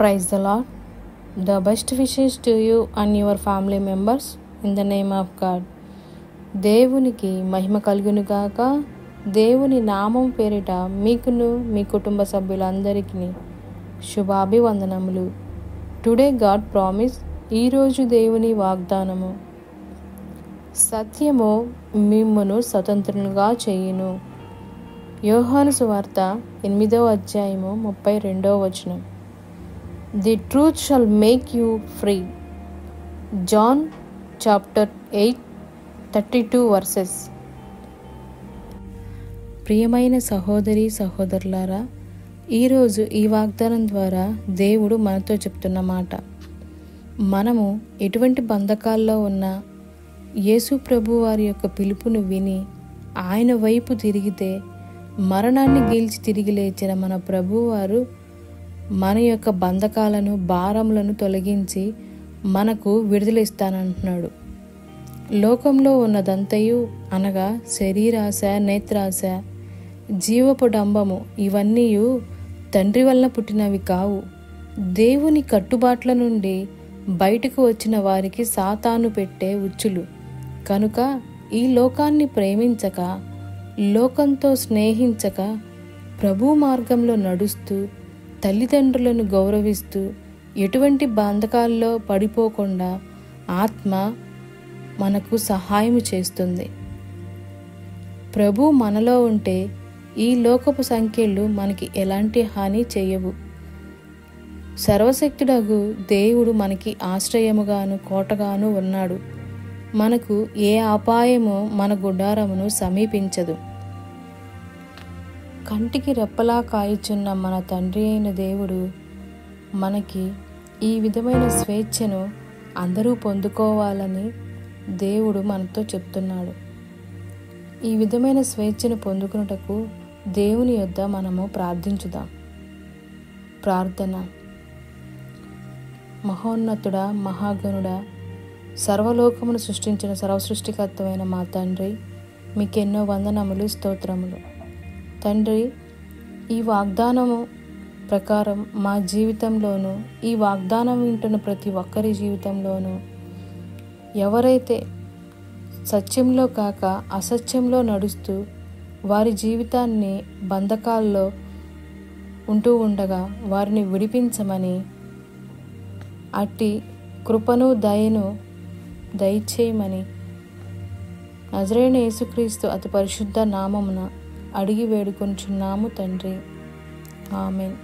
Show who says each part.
Speaker 1: Praise the Lord. The best wishes to you and your family members in the name of God. దేవునికి మహిమ కలుగును గాక. దేవుని నామం పేరిట మీకును మీ కుటుంబ సభ్యులందరికీ శుభాభివందనములు. టుడే గాడ్ ప్రామిస్, ఈరోజు దేవుని వాగ్దానము. సత్యము మిమ్మును స్వతంత్రులుగా చేయును. యోహాను సువార్త 8వ అధ్యాయము 32వ వచనం. The truth shall make you free. John chapter 8:32 verses. ప్రియమైన సహోదరి సహోదరులారా, ఈరోజు ఈ వాగ్దానం ద్వారా దేవుడు మనతో చెప్తున్న మాట, మనము ఎటువంటి బంధకాల్లో ఉన్నా యేసు ప్రభు వారి యొక్క పిలుపును విని ఆయన వైపు తిరిగితే మరణాన్ని గెలిచి తిరిగి లేచిన మన ప్రభువారు మన యొక్క బంధకాలను భారములను తొలగించి మనకు విడుదల ఇస్తానంటున్నాడు. లోకంలో ఉన్నదంతయు అనగా శరీరాశ, నేత్రాశ, జీవపు డంబము ఇవన్నీ తండ్రి వలన పుట్టినవి కావు. దేవుని కట్టుబాట్ల నుండి బయటకు వచ్చిన వారికి సాతాను పెట్టే ఉచ్చులు. కనుక ఈ లోకాన్ని ప్రేమించక, లోకంతో స్నేహించక, ప్రభు మార్గంలో నడుస్తూ, తల్లిదండ్రులను గౌరవిస్తూ, ఎటువంటి బంధకాల్లో పడిపోకుండా ఆత్మ మనకు సహాయం చేస్తుంది. ప్రభు మనలో ఉంటే ఈ లోకపు సంఖ్యలు మనకి ఎలాంటి హాని చేయవు. సర్వశక్తుడగు దేవుడు మనకి ఆశ్రయముగాను కోటగాను ఉన్నాడు. మనకు ఏ అపాయము మన గుడారమును సమీపించదు. కంటికి రెప్పలా కాయుచున్న మన తండ్రి అయిన దేవుడు మనకి ఈ విధమైన స్వేచ్ఛను అందరూ పొందుకోవాలని దేవుడు మనతో చెప్తున్నాడు. ఈ విధమైన స్వేచ్ఛను పొందుకున్నటకు దేవుని యొద్ద మనము ప్రార్థించుదాం. ప్రార్థన. మహోన్నతుడా, మహాగణుడా, సర్వలోకమును సృష్టించిన సర్వసృష్టికర్తమైన మా తండ్రి, మీకెన్నో వందనములు, స్తోత్రములు. తండ్రి, ఈ వాగ్దానము ప్రకారం మా జీవితంలోనూ, ఈ వాగ్దానం వింటున్న ప్రతి ఒక్కరి జీవితంలోనూ ఎవరైతే సత్యంలో కాక అసత్యంలో నడుస్తూ వారి జీవితాన్ని బంధకాల్లో ఉంటూ ఉండగా వారిని విడిపించమని, అట్టి కృపను దయను దయచేయమని నజరేయుడైన యేసుక్రీస్తు అతి పరిశుద్ధ నామమున అడిగి వేడుకొనుచున్నాము తండ్రి. ఆమేన్.